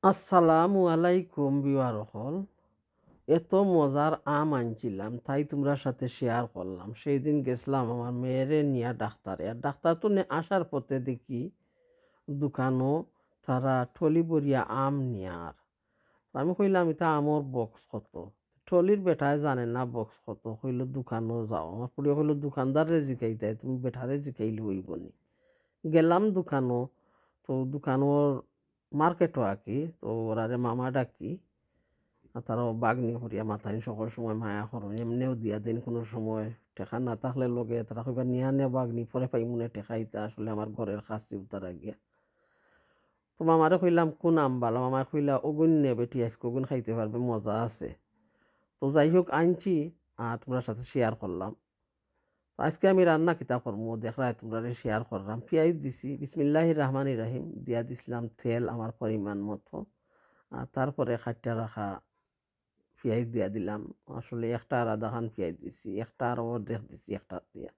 আসসালামু আলাইকুম বিওয়ার হল। এত মজার আম আনছিলাম তাই তোমরা সাথে শেয়ার করলাম। সেই দিন গেছিলাম আমার মেয়েরে নিয়ে ডাক্তারে, আর ডাক্তার তো আসার পথে দেখি দোকানও তারা টলি ভরিয়া আম নিয়ার। আমি কইলাম এটা আমর বক্স কত, টলির বেটায় জানে না বক্স কত, কইল দোকানও যাও। আমার পুড়িয়ে কইল দোকানদারে জিকাইতে তুমি বেটারে জিকাইলে হইব নি। গেলাম দোকানও, তো দোকানোর মার্কেটও আঁকি, তো ওরারে মামা ডাকি, আর তারাও বাগনি করিয়া মাথায় সকল সময় মায়া করো, এমনিও দিয়া দিন কোনো সময় টেকা না থাকলে লগে তারা কইবা নিয়া নিয়া বাগনি পরে পাই মনে টেকা ইতা আসলে আমার ঘরের খাসি উতারা গিয়া। তো মামারে কইলাম কোন আম ভালো, মামা কইলা ওগুন নে বেটি আজকে ওগুন খাইতে পারবে, মজা আছে। তো যাই হোক আনছি আর তোমার সাথে শেয়ার করলাম। তো আজকে আমি রান্না কিতা করবো দেখলাই তোমরা শেয়ার করলাম। পেঁয়াজ দিছি, বিসমিল্লাহির রহমানির রহিম, দিয়া দিছিলাম তেল আমার পরিমাণ মতো, আর তারপরে খাট্টা রাখা পেঁয়াজ দিয়া দিলাম। আসলে একটা আর আধা খান পেঁয়াজ দিছি, একটা আর অর্ধেক দিছি একটা দিয়া।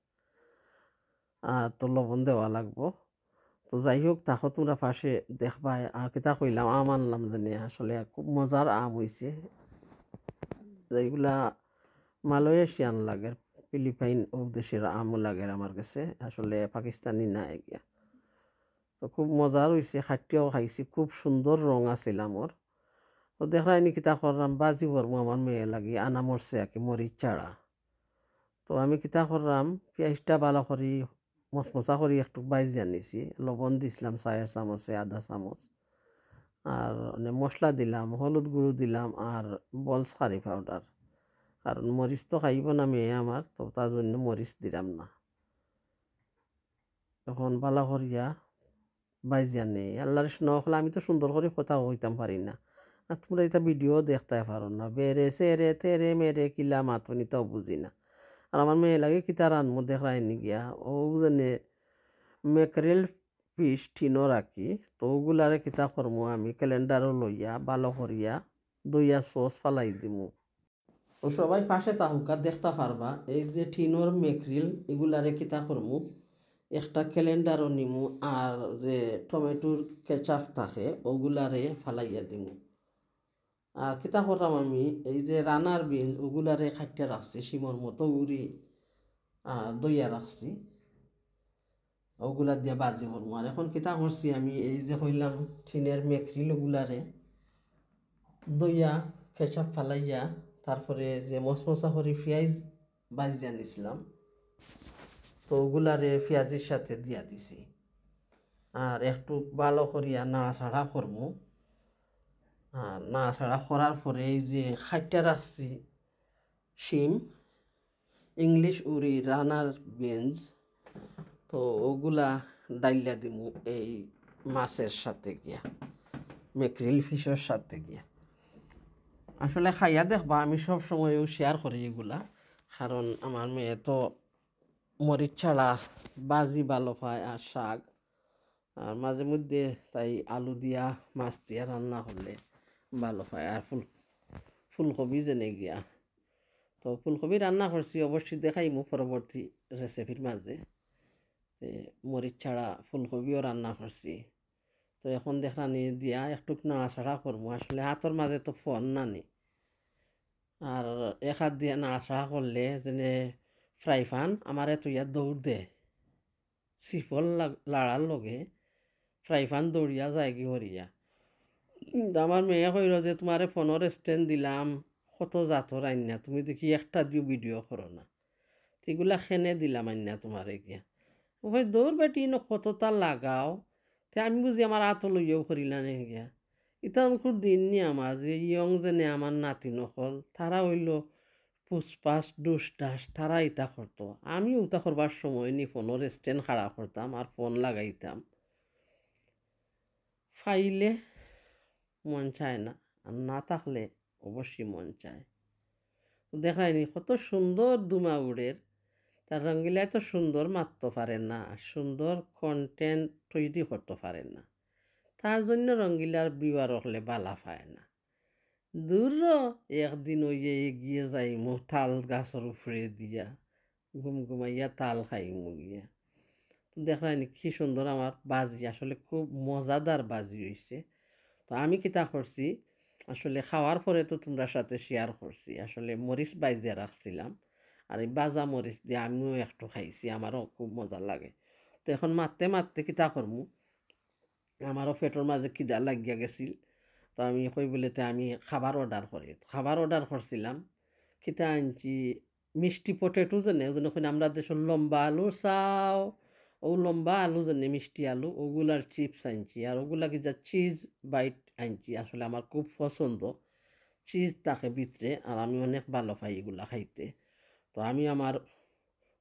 তো লবণ দেওয়া লাগবো। তো যাই হোক তাকো তোমরা পাশে দেখবা। আর কিতা কইলাম আম আনলাম জানি, আসলে খুব মজার আম হইছে। এইগুলা মালয়েশিয়ান লাগে, ফিলিপাইন ও দেশের আমও লাগে আমার কাছে, আসলে পাকিস্তানি না এগিয়া। তো খুব মজার হইছে, খাটিয়াও খাইছি, খুব সুন্দর রং আছিল আমর। তো দেখলাই নি কিতা করলাম, বাজি করবো আমার মেয়ে লাগি, আনা মরছে আর কি মরিচ চাড়া। তো আমি কিতা করলাম, পেঁয়াজটা ভালো করি মচমচা করি একটু বাইজি আনিছি, লবণ দিছিলাম 4 চামচে আধা চামচ, আর মশলা দিলাম, হলুদ গুঁড়ো দিলাম, আর বলস কারি পাউডার। কারণ মরিচ তো খাইব না মেয়ে আমার, তো তার জন্য মরিচ দিলাম না। তখন ভালো করিয়া বাইজিয়া নেই, আল্লাহর স্নেহ। আমি তো সুন্দর করে কথা হইতাম পারি না, আর তোমরা এটা ভিডিও দেখতে পারো না, বেড়ে সেরে তেরে মেরে কিলা মাতনি তাও বুঝি না। আর আমার মেয়ে লাগে কিতা রানমো দেখায়নি গিয়া, ও জানে ম্যাকরেল ফিশ টিনও রাখি। তো ওগুলারে কিতা করমু, আমি ক্যালেন্ডারও লইয়া ভালো করিয়া দইয়া সস ফালাই দিমু। তো সবাই পাশে তাহুকা দেখতে পারবা, এই যে টিনোর মেকরিল এগুলারে কিতা করমু, একটা ক্যালেন্ডারও নিমু, আর যে টমেটোর কেচাপ থাকে ওগুলারে ফালাইয়া দিমু। আর কিতা করলাম আমি, এই যে রানার বিন ওগুলারে খাইতে রাখছি সিমর মতো উড়ি, দইয়া রাখছি, ওগুলা দিয়ে বাজি করবো। আর এখন কিতা করছি আমি, এই যে কইলাম টিনের মেকরিল ওগুলারে দইয়া কেচাপ ফালাইয়া, তারপরে যে মশমশা করে পেঁয়াজ বাজিয়া নিছিলাম, তো ওগুলারে পেঁয়াজের সাথে দিয়া দিছি। আর একটু ভালো করিয়া নাড়াচাড়া করবো। আর নাড়াচাড়া করার পরে এই যে খাইটা রাখছি শিম, ইংলিশ উড়ি, রানার বিনস, তো ওগুলা ডাইলা দিমু এই মাছের সাথে গিয়া, মেকরিল ফিশের সাথে গিয়া। আসলে খাইয়া দেখবা, আমি সব সময়ও শেয়ার করি এগুলা, কারণ আমার মেয়ে তো মরিচ ছাড়া বাজি ভালো পায় আর শাক, আর মাঝে মধ্যে তাই আলু দিয়া মাছ দিয়া রান্না করলে ভালো পায়। আর ফুলকপি যেনে গিয়া, তো ফুলকপি রান্না করছি, অবশ্যই দেখাইমু পরবর্তী রেসিপির মাঝে। মরিচ ছাড়া ফুলকপিও রান্না করছি। তো এখন দেখানি দিয়া একটু নাড়াচাড়া করবো, আসলে হাতের মাঝে তো ফোন নানি, আর এক হাত দিয়ে নাড়াচাড়া করলে যেনে ফ্রাই পান আমার এত ইয়া দৌড় দে, সিফল লাড়ার লগে ফ্রাই পান দৌড়িয়া যায় কি হরিয়া। আমার মেয়ে কইল যে তোমারে ফোনের স্ট্যান্ড দিলাম, কত জাতর আইনা, তুমি দেখি একটা দিও ভিডিও করো না, সেগুলা খেনে দিলাম আইনা তোমারে গিয়া। ওই দৌড় বেটি ন কতটা লাগাও, তে আমি বুঝি আমার আত লইয়াও করিলা নে গিয়া। ইতা খুব দিন নি আমার যে ইয়ং যেনে আমার নাতি নকল, তারা হইল পুষ্পাস ডুস ডাস, তারা ইতা করতো। আমি উতা করবার সময় নি ফোনের স্ট্যান্ড খাড়া করতাম আর ফোন লাগাইতাম, ফাইলে মন চায় না, আর না থাকলে অবশ্যই মন চায়। দেখায়নি কত সুন্দর দুমাউড়ের, তার রঙ্গিলা এত সুন্দর মারতে পারে না, সুন্দর কন্টেন্ট তৈরি করতে পারে না, তার জন্য রঙ্গিলার বিবার হলে বালা পায় না। দূর একদিন ওই এগিয়ে যাইমু তাল গাছের উপরে দিয়া, ঘুমাইয়া তাল খাইমু গিয়া। দেখলাম কি সুন্দর আমার বাজি, আসলে খুব মজাদার বাজি হয়েছে। তো আমি কিতা করছি আসলে খাওয়ার পরে তো তোমরা সাথে শেয়ার করছি আসলে মরিচ বাইজা রাখছিলাম আর এই বাজা মরিচ দিয়ে আমিও একটু খাইছি আমারও খুব মজা লাগে তো এখন মারতে মারতে কিতা করমু আমারও পেটের মাঝে খিদা লাগিয়া গেছিল তো আমি কই বলেতে আমি খাবার অর্ডার করছিলাম কিতা আনছি মিষ্টি পটেটো জানে ওজন আমরা দেশের লম্বা আলু চাও ও লম্বা আলু জানে মিষ্টি আলু ওগুলার চিপস আনছি আর ওগুলা কি যা চিজ বাইট আনছি আসলে আমার খুব পছন্দ চিজ থাকে ভিতরে আর আমি অনেক ভালো পাই এগুলা খাইতে তো আমি আমার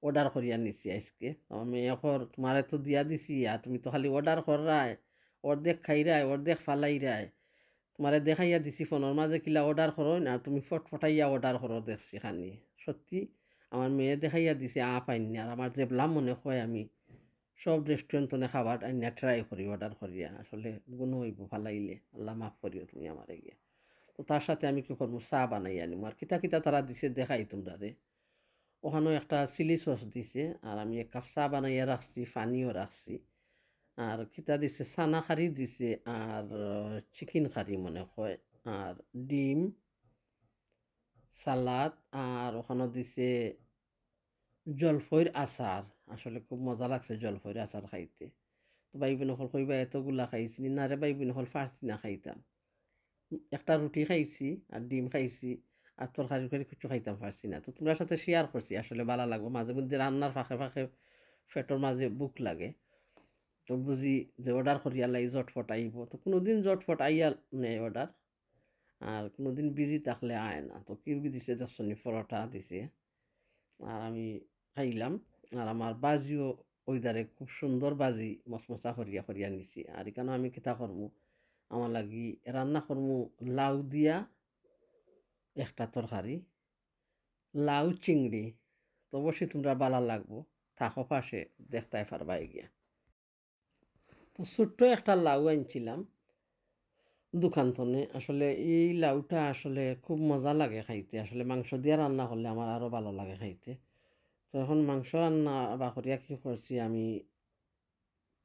অর্ডার করিয়া নিছি আজকে তো আমি এখন তোমারে তো দিয়া দিছি আর তুমি তো খালি অর্ডার কররায় অর্ধেক খাইরায় অর্ধেক ফালাইরায় তোমারে দেখাইয়া দিছি ফোনের মাঝে কিলা অর্ডার করো না তুমি ফটফটাইয়া অর্ডার করো দেখছি খানি সত্যি আমার মেয়ে দেখাইয়া দিছে পাইনি আর আমার যেবলা মনে হয় আমি সব রেস্টুরেন্টনে খাবার আইনা ট্রাই করি অর্ডার করিয়া আসলে গুণ হইব ফালাইলে আল্লাহ মাফ করিও তুমি আমার গিয়া তো তার সাথে আমি কি করবো চা বানাইয়া নিম আর কিতা কিতা তারা দিছে দেখাই তোমরা রে ওখানেও একটা চিলি সস দিছে আর আমি এক কাপ চা বানাইয়া রাখছি পানিও রাখছি আর কিতা দিছে চানা কারি দিছে আর চিকেন কারি মনে হয় আর ডিম সালাদ আর ওখানে দিছে জলফইর আচার আসলে খুব মজা লাগছে জলফইর আচার খাইতে তো বাইবিন হল কইবা এতগুলা খাইছি না রে বাইবিন হল ফার্সি না খাইতাম একটা রুটি খাইছি আর ডিম খাইছি আর তরকারি করে কিছু খাইতাম পারছি না তো তোমার সাথে শেয়ার করছি আসলে ভালো লাগবে মাঝে মধ্যে রান্নার ফাঁকে ফাঁকে পেটের মাঝে বুক লাগে তো বুঝি যে অর্ডার করিয়া লাই জটফট আইব তো কোনোদিন জটফট আইয়া নেয় অর্ডার আর কোনোদিন বিজি থাকলে আয় না তো কি দিছে দেখছনি পরোটা দিছে আর আমি খাইলাম আর আমার বাজিও ওইদারে খুব সুন্দর বাজি মচমচা করিয়া করিয়া নিছি আর এখানে আমি কিতা করমু আমার লাগি রান্না করমু লাউ দিয়া একটা তরকারি লাউ চিংড়ি তো অবশ্যই তোমরা ভালো লাগবো থাকো পাশে দেখতে পারবা গিয়া তো ছোট্ট একটা লাউ আনছিলাম দোকান থনে আসলে এই লাউটা আসলে খুব মজা লাগে খাইতে আসলে মাংস দিয়ে রান্না করলে আমার আরও ভালো লাগে খাইতে তো এখন মাংস রান্না বাকরিয়া কী করছি আমি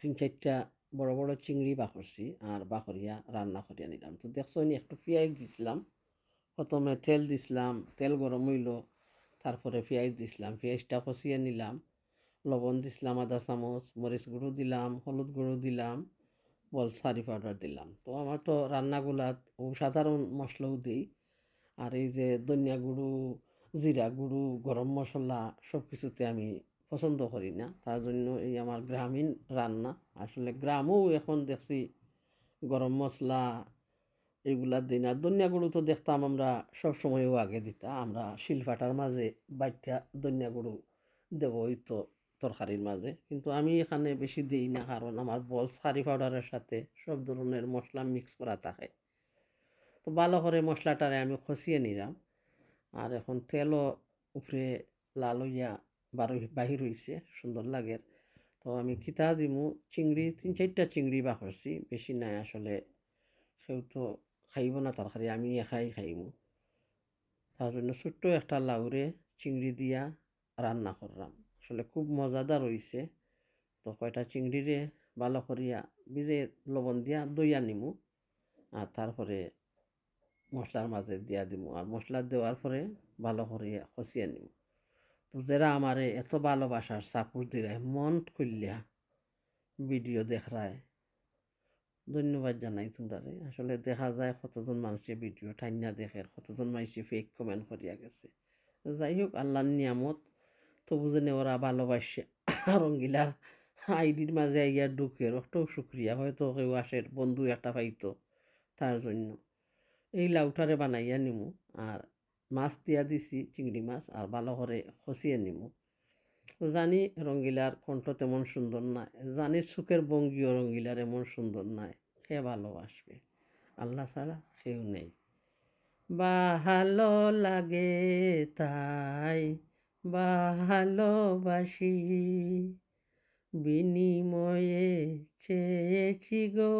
3-4টা বড় বড় চিংড়ি বাকরছি আর বাকরিয়া রান্না করিয়া নিলাম তো দেখছো একটু পেঁয়াজ দিছিলাম প্রথমে তেল দিছিলাম তেল গরম হইল তারপরে পেঁয়াজ দিছিলাম পেঁয়াজটা কষিয়ে নিলাম লবণ দিছিলাম আধা চামচ মরিচ গুঁড়ো দিলাম হলুদ গুঁড়ো দিলাম বলসারি পাউডার দিলাম তো আমার তো রান্নাগুলাত ও সাধারণ মশলাও দিই আর এই যে ধনিয়া গুঁড়ো জিরা গুঁড়ো গরম মশলা সব কিছুতে আমি পছন্দ করি না তার জন্য এই আমার গ্রামীণ রান্না আসলে গ্রামেও এখন দেখছি গরম মশলা এগুলা দিই না ধনিয়া গুঁড়ো তো দেখতাম আমরা সব সময়ও আগে দিতাম আমরা শিলপাটার মাঝে বাইটা ধনিয়া গুঁড়ো দেবো ওই তো তরকারির মাঝে কিন্তু আমি এখানে বেশি দিই না কারণ আমার বলস কারি পাউডারের সাথে সব ধরনের মশলা মিক্স করা থাকে তো ভালো করে মশলাটারে আমি খসিয়ে নিলাম আর এখন তেলও উপরে লাল হইয়া বাহির হইছে সুন্দর লাগে তো আমি কিতা দিমু চিংড়ি 3-4টা চিংড়ি করছি বেশি নাই আসলে কেউ তো খাইব না তরকারি আমি একাই খাইমু তার জন্য ছোট্ট একটা লাউরে চিংড়ি দিয়া রান্না করলাম আসলে খুব মজাদার হইছে তো কয়টা চিংড়িরে ভালো করিয়া ভিজে লবণ দিয়া দইয়া নিমু আর তারপরে মশলার মাঝে দিয়া দিমু আর মশলা দেওয়ার পরে ভালো করিয়া কষিয়ে নিমু তো যারা আমারে এত ভালোবাসার সাপোর্ট দিরায় মন খুললিয়া ভিডিও দেখরায় ধন্যবাদ জানাই তোমরারে আসলে দেখা যায় কতজন মানুষে ভিডিও ঠাইনা দেখে কতজন মানুষে ফেক কমেন্ট করিয়া গেছে যাই হোক আল্লাহর নিয়ামত তবু যেন ওরা ভালোবাসে রঙ্গিলার আইডির মাঝে আইয়া ঢুকে একটাও শুক্রিয়া হয়তো কেউ আসে বন্ধু একটা পাইতো তার জন্য এই লাউটারে বানাইয়া নিমু আর মাছ দিয়া দিছি চিংড়ি মাছ আর ভালো করে খসিয়ে নিমু জানি রঙ্গিলার কণ্ঠ তেমন সুন্দর নয় জানি সুখের ভঙ্গিও রঙ্গিলার এমন সুন্দর নয় সে ভালোবাসবে আল্লাহ ছাড়া কেউ নেই ভালো লাগে তাই ভালোবাসি বিনিময়ে চেয়েছি গো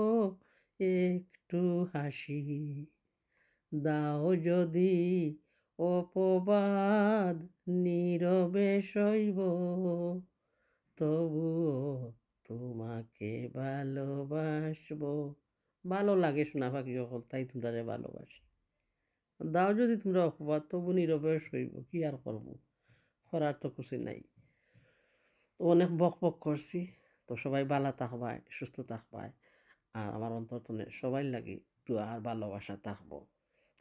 একটু হাসি দাও যদি অপবাদ নীরবে সইব তবুও তোমাকে ভালোবাসবো ভালো লাগে শোনা পাখি সকল তাই তোমরা ভালোবাসি দাও যদি তোমরা অপবাদ তবু নীরবে সইব কি আর করবো করার তো কিছু নাই তো অনেক বক বক করছি তো সবাই ভালো থাকবায় সুস্থ থাকবায় আর আমার অন্তর্তনে সবাই লাগি দোয়া আর ভালোবাসা থাকবো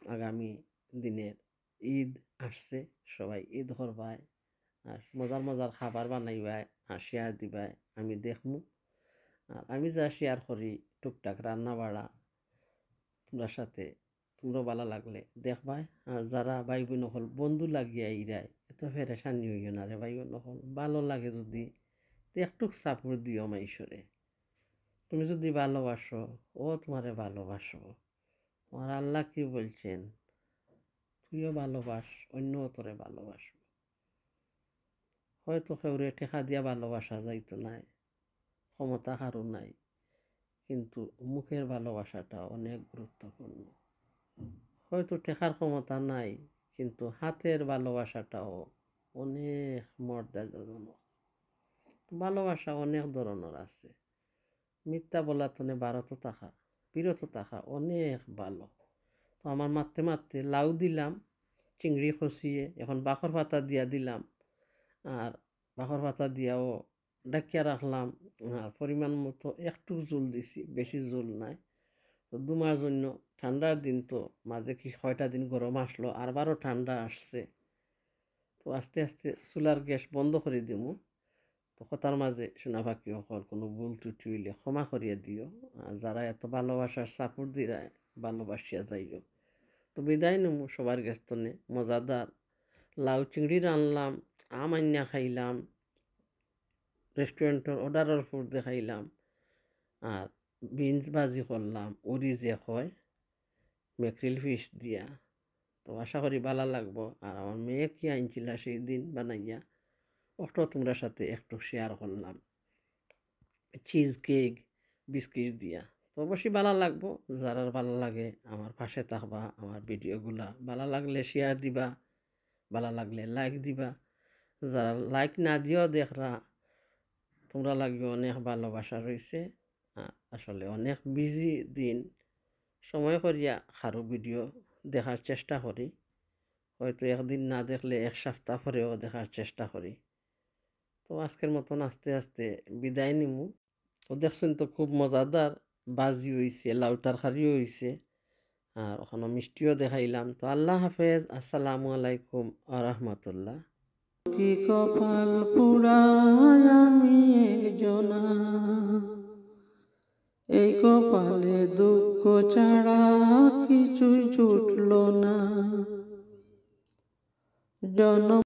আগামী দিনের ঈদ আসছে সবাই ঈদ করবায় আর মজার মজার খাবার বানাইবায় আর শেয়ার দিবায় আমি দেখমু আর আমি যা শেয়ার করি টুকটাক রান্না বাড়া তোমরা সাথে তোমরা ভালো লাগলে দেখবাই আর যারা ভাই বোন হল বন্ধু লাগিয়া ইরাই এত ফেরেশানি হইও না রে ভাই বোন হল ভালো লাগে যদি একটু সাপোর্ট দিও মাইশরে তুমি যদি ভালোবাসো ও তোমারে ভালোবাসো তোমার আল্লাহ কি বলছেন তুইও ভালোবাস অন্যও তোরে ভালোবাসো হয়তো কেউরে ঠেকা দিয়া ভালোবাসা যাইতো নাই ক্ষমতা কারো নাই কিন্তু মুখের ভালোবাসাটা অনেক গুরুত্বপূর্ণ হয়তো টেকার ক্ষমতা নাই কিন্তু হাতের ভালোবাসাটাও অনেক মর্যাদাজনক ভালোবাসা অনেক ধরনের আছে মিথ্যা বলা তনে বিরত থাকা অনেক ভালো তো আমার মারতে মারতে লাউ দিলাম চিংড়ি খসিয়ে এখন বাখর পাতা দিয়া দিলাম আর বাখর পাতা দিয়াও ডাকিয়া রাখলাম আর পরিমাণ মতো একটু জল দিছি বেশি জল নাই তো দুমার জন্য ঠান্ডার দিন তো মাঝে কি কয়টা দিন গরম আসলো আরবারও ঠান্ডা আসছে তো আস্তে আস্তে চুলার গ্যাস বন্ধ করে দিমু তো কথার মাঝে শোনা পাখি সকল কোনো ভুল ত্রুটি হইলে ক্ষমা করিয়া দিও আর যারা এত ভালোবাসার সাপোর্ট দিরায় ভালোবাসিয়া যাইও তো বিদায় নেমু সবার গেস্তনে মজাদার লাউ চিংড়ি রানলাম আম আন্যা খাইলাম রেস্টুরেন্টের অর্ডারের ফুড দেখাইলাম আর বিনস ভাজি করলাম উড়ি যে হয় ম্যাকরিল ফিশ দিয়া তো আশা করি ভালো লাগবো আর আমার মেয়ে কি আনছিলা সেই দিন বানাইয়া ওটাও তোমরা সাথে একটু শেয়ার করলাম চিজ কেক বিস্কিট দিয়া তো অবশ্যই ভালো লাগবো যারা ভালো লাগে আমার পাশে থাকবা আমার ভিডিওগুলা ভালো লাগলে শেয়ার দিবা ভালো লাগলে লাইক দিবা যারা লাইক না দিয়েও দেখরা তোমরা লাগে অনেক ভালোবাসা রয়েছে আসলে অনেক বিজি দিন সময় করিয়া কারো ভিডিও দেখার চেষ্টা করি হয়তো একদিন না দেখলে এক সপ্তাহ পরেও দেখার চেষ্টা করি তো আজকের মতন আস্তে আস্তে বিদায় নিমু তো দেখছেন তো খুব মজাদার বাজি হয়েছে লাউ তরকারিও হয়েছে আর ওখানে মিষ্টিও দেখাইলাম তো আল্লাহ হাফেজ আসসালামু আলাইকুম আ রহমতুল্লাহ কি কপাল পুরায় আমি একজনা এই কপালে দুঃখ ছাড়া কিছুই জুটল না জনম